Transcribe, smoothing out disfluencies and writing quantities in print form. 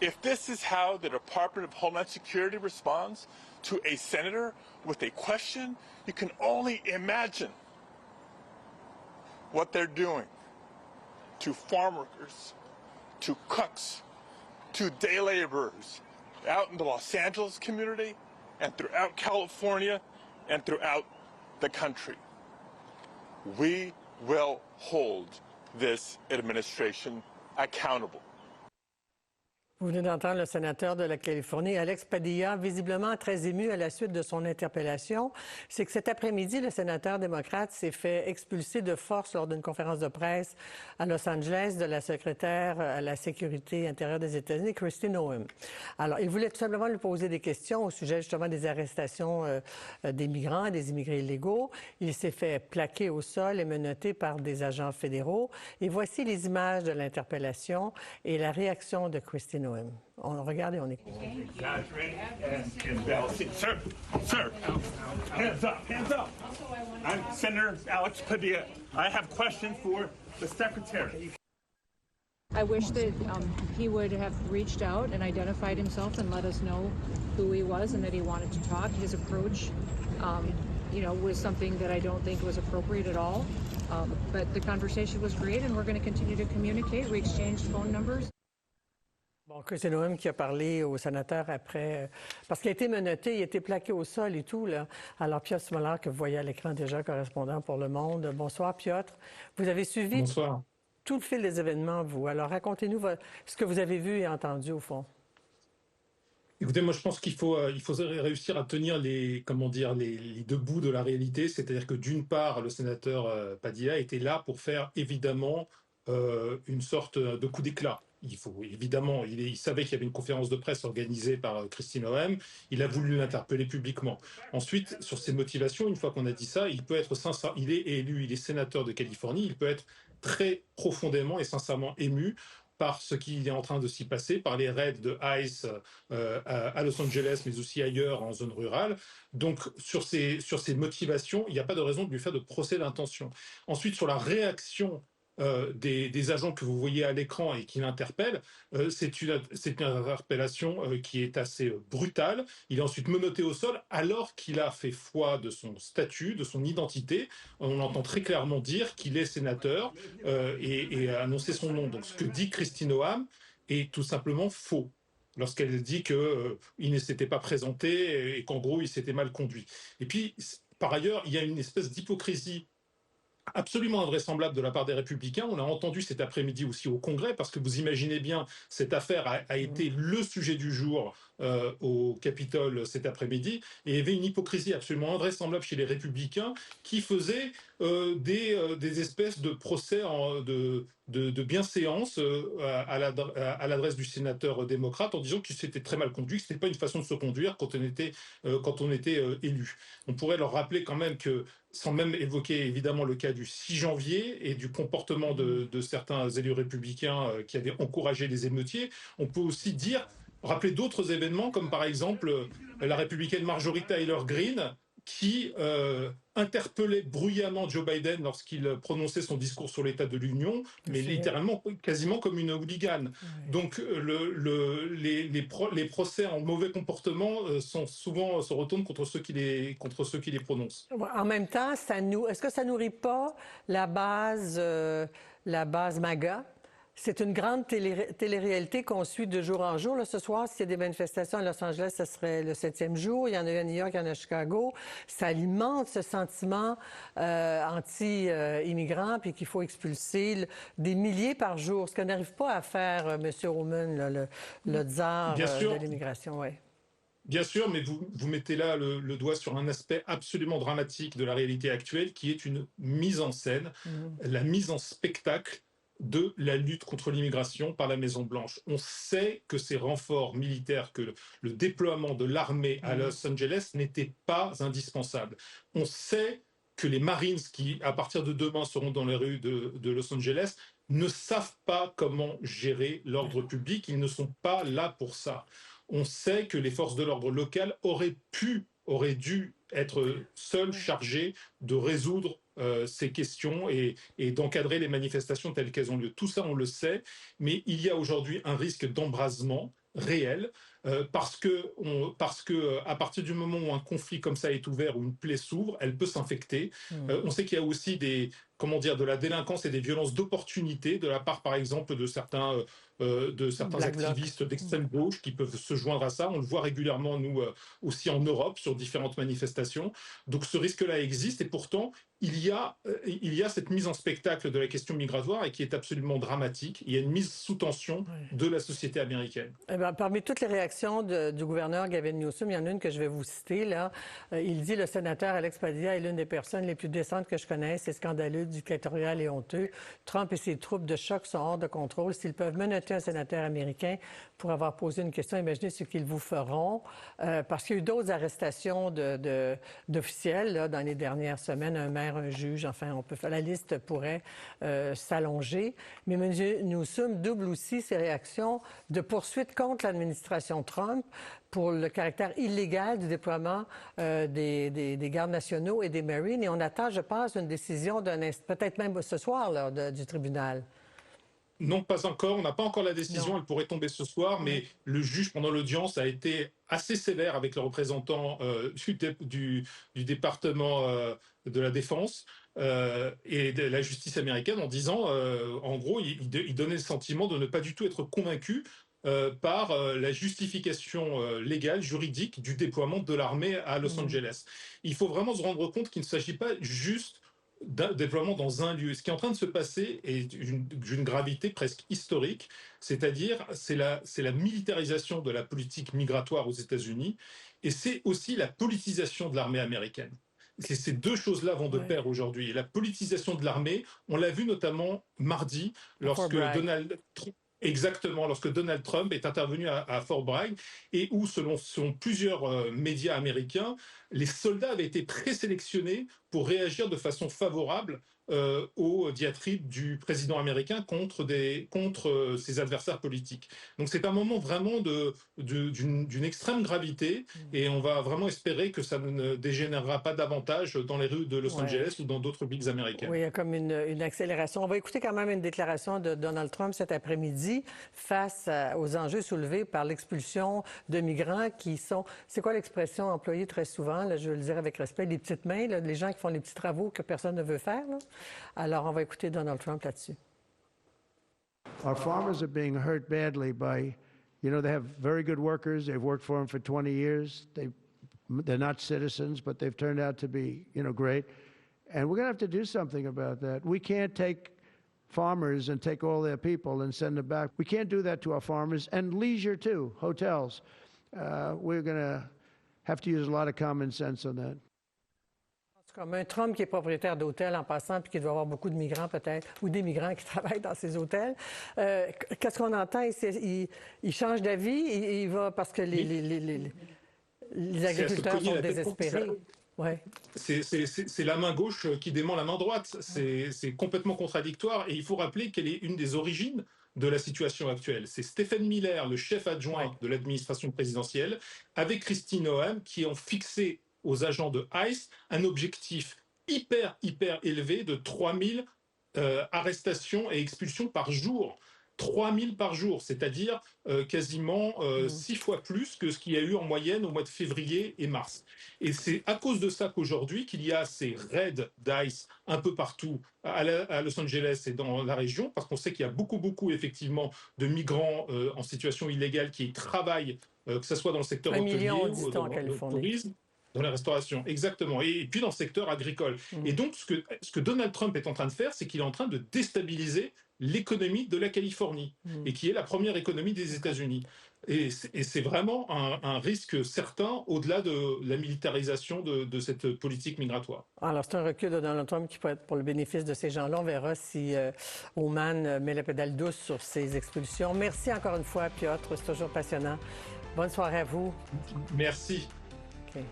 If this is how the Department of Homeland Security responds to a senator with a question, you can only imagine what they're doing to farm workers, to cooks, to day laborers out in the Los Angeles community and throughout California and throughout the country. We will hold this administration accountable. Vous venez d'entendre le sénateur de la Californie, Alex Padilla, visiblement très ému à la suite de son interpellation. C'est que cet après-midi, le sénateur démocrate s'est fait expulser de force lors d'une conférence de presse à Los Angeles de la secrétaire à la sécurité intérieure des États-Unis, Kristi Noem. Alors, il voulait tout simplement lui poser des questions au sujet justement des arrestations des migrants et des immigrés illégaux. Il s'est fait plaquer au sol et menotté par des agents fédéraux. Et voici les images de l'interpellation et la réaction de Kristi Noem. On regarde et on écoute. Sir, hands up. I'm Senator Alex Padilla. I have questions for the Secretary. I wish that he would have reached out and identified himself and let us know who he was and that he wanted to talk. His approach, was something that I don't think was appropriate at all. But the conversation was great, and we're going to continue to communicate. We exchanged phone numbers. Bon, Kristi Noem qui a parlé au sénateur après, parce qu'il a été menotté, il a été plaqué au sol et tout, là. Alors, Piotr Smolar, que vous voyez à l'écran déjà, correspondant pour Le Monde. Bonsoir, Piotr. Vous avez suivi tout le fil des événements, vous. Alors, racontez-nous ce que vous avez vu et entendu, au fond. Écoutez, moi je pense qu'il faut réussir à tenir les deux bouts de la réalité, c'est-à-dire que d'une part, le sénateur Padilla était là pour faire évidemment une sorte de coup d'éclat. Il savait qu'il y avait une conférence de presse organisée par Kristi Noem. Il a voulu l'interpeller publiquement. Ensuite, sur ses motivations, une fois qu'on a dit ça, il peut être sincère. Il est élu, il est sénateur de Californie. Il peut être très profondément et sincèrement ému par ce qui est en train de s'y passer, par les raids de ICE à Los Angeles, mais aussi ailleurs en zone rurale. Donc, sur ces motivations, il n'y a pas de raison de lui faire de procès d'intention. Ensuite, sur la réaction des agents que vous voyez à l'écran et qui l'interpellent, c'est une interpellation qui est assez brutale. Il est ensuite menotté au sol alors qu'il a fait foi de son statut, de son identité. On entend très clairement dire qu'il est sénateur et annoncer son nom. Donc ce que dit Kristi Noem est tout simplement faux lorsqu'elle dit qu'il ne s'était pas présenté et qu'en gros il s'était mal conduit. Et puis, par ailleurs, il y a une espèce d'hypocrisie absolument invraisemblable de la part des Républicains. On l'a entendu cet après-midi aussi au Congrès, parce que vous imaginez bien, cette affaire a été le sujet du jour au Capitole cet après-midi, et il y avait une hypocrisie absolument invraisemblable chez les Républicains qui faisaient des espèces de procès de bienséance à l'adresse du sénateur démocrate en disant qu'il s'était très mal conduit, que ce n'était pas une façon de se conduire quand on était élu. On pourrait leur rappeler quand même que, sans même évoquer évidemment le cas du 6 janvier et du comportement de certains élus républicains qui avaient encouragé les émeutiers, on peut aussi rappeler d'autres événements comme par exemple la républicaine Marjorie Taylor Greene qui interpellait bruyamment Joe Biden lorsqu'il prononçait son discours sur l'état de l'Union, mais littéralement, quasiment comme une hooligan. Oui. Donc les procès en mauvais comportement se retournent contre ceux qui les prononcent. En même temps, est-ce que ça nourrit pas la base MAGA? C'est une grande télé-réalité qu'on suit de jour en jour. Là, ce soir, s'il y a des manifestations à Los Angeles, ce serait le 7e jour. Il y en a eu à New York, il y en a à Chicago. Ça alimente ce sentiment anti-immigrant, puis qu'il faut expulser des milliers par jour. Ce qu'on n'arrive pas à faire, M. Roman, le tsar de l'immigration. Ouais. Bien sûr, mais vous mettez là le doigt sur un aspect absolument dramatique de la réalité actuelle, qui est une mise en scène, la mise en spectacle de la lutte contre l'immigration par la Maison-Blanche. On sait que ces renforts militaires, que le déploiement de l'armée à Los Angeles n'était pas indispensable. On sait que les Marines, qui à partir de demain seront dans les rues de Los Angeles, ne savent pas comment gérer l'ordre public, ils ne sont pas là pour ça. On sait que les forces de l'ordre locales auraient dû être seules chargées de résoudre ces questions et d'encadrer les manifestations telles qu'elles ont lieu. Tout ça, on le sait, mais il y a aujourd'hui un risque d'embrasement réelle, parce que à partir du moment où un conflit comme ça est ouvert, où une plaie s'ouvre, elle peut s'infecter. On sait qu'il y a aussi de la délinquance et des violences d'opportunité de la part, par exemple, de certains Black Bloc. activistes d'extrême gauche qui peuvent se joindre à ça. On le voit régulièrement, nous, aussi en Europe, sur différentes manifestations. Donc ce risque-là existe, et pourtant, il y a cette mise en spectacle de la question migratoire, et qui est absolument dramatique. Il y a une mise sous tension de la société américaine. Eh bien, parmi toutes les réactions du gouverneur Gavin Newsom, il y en a une que je vais vous citer, là. Il dit: le sénateur Alex Padilla est l'une des personnes les plus décentes que je connaisse. C'est scandaleux, dictatorial et honteux. Trump et ses troupes de choc sont hors de contrôle. S'ils peuvent menotter un sénateur américain pour avoir posé une question, imaginez ce qu'ils vous feront. Parce qu'il y a eu d'autres arrestations d'officiels là, dans les dernières semaines, un maire, un juge, enfin, la liste pourrait s'allonger. Mais M. Newsom double aussi ses réactions de poursuite contre l'administration Trump pour le caractère illégal du déploiement des gardes nationaux et des Marines. Et on attend, je pense, une décision peut-être même ce soir là, du tribunal. Non, pas encore. On n'a pas encore la décision. Non. Elle pourrait tomber ce soir, mais le juge, pendant l'audience, a été assez sévère avec le représentant du département de la Défense et de la justice américaine, en disant, en gros, il donnait le sentiment de ne pas du tout être convaincu par la justification légale, juridique, du déploiement de l'armée à Los Angeles. Il faut vraiment se rendre compte qu'il ne s'agit pas juste d'un déploiement dans un lieu. Ce qui est en train de se passer est d'une gravité presque historique, c'est-à-dire c'est la militarisation de la politique migratoire aux États-Unis, et c'est aussi la politisation de l'armée américaine. Ces deux choses-là vont de pair aujourd'hui. Et la politisation de l'armée, on l'a vu notamment mardi, lorsque lorsque Donald Trump est intervenu à Fort Bragg, et où, selon plusieurs médias américains, les soldats avaient été présélectionnés pour réagir de façon favorable aux diatribes du président américain contre ses adversaires politiques. Donc c'est un moment vraiment d'une extrême gravité, et on va vraiment espérer que ça ne dégénérera pas davantage dans les rues de Los Angeles ou dans d'autres villes américaines. Oui, il y a comme une accélération. On va écouter quand même une déclaration de Donald Trump cet après-midi face aux enjeux soulevés par l'expulsion de migrants qui sont, c'est quoi l'expression employée très souvent, là, je veux le dire avec respect, les petites mains, là, les gens qui font les petits travaux que personne ne veut faire, là. Alors, on va écouter Donald Trump là-dessus. Our farmers are being hurt badly by, they have very good workers. They've worked for them for 20 years. They're not citizens, but they've turned out to be, great. And we're going to have to do something about that. We can't take farmers and take all their people and send them back. We can't do that to our farmers, and leisure too, hotels. We're going to have to use a lot of common sense on that. Comme un Trump qui est propriétaire d'hôtels en passant, puis qui doit avoir beaucoup de migrants peut-être, ou des migrants qui travaillent dans ces hôtels. Qu'est-ce qu'on entend? Il change d'avis, il va parce que les agriculteurs sont désespérés. Ouais. C'est la main gauche qui dément la main droite. C'est complètement contradictoire, et il faut rappeler quelle est une des origines de la situation actuelle. C'est Stephen Miller, le chef adjoint de l'administration présidentielle, avec Kristi Noem, qui ont fixé aux agents de ICE un objectif hyper élevé de 3000 arrestations et expulsions par jour. 3000 par jour, c'est-à-dire quasiment 6 fois plus que ce qu'il y a eu en moyenne au mois de février et mars. Et c'est à cause de ça qu'aujourd'hui, qu'il y a ces raids d'ICE un peu partout à Los Angeles et dans la région, parce qu'on sait qu'il y a beaucoup effectivement de migrants en situation illégale qui travaillent, que ce soit dans le secteur hôtelier ou dans le tourisme. Dans la restauration, exactement. Et puis dans le secteur agricole. Et donc, ce que Donald Trump est en train de faire, c'est qu'il est en train de déstabiliser l'économie de la Californie, et qui est la première économie des États-Unis. Et c'est vraiment un risque certain au-delà de la militarisation de cette politique migratoire. Alors, c'est un recul de Donald Trump qui peut être pour le bénéfice de ces gens-là. On verra si Oman met la pédale douce sur ces expulsions. Merci encore une fois, Piotr. C'est toujours passionnant. Bonne soirée à vous. Merci. Okay.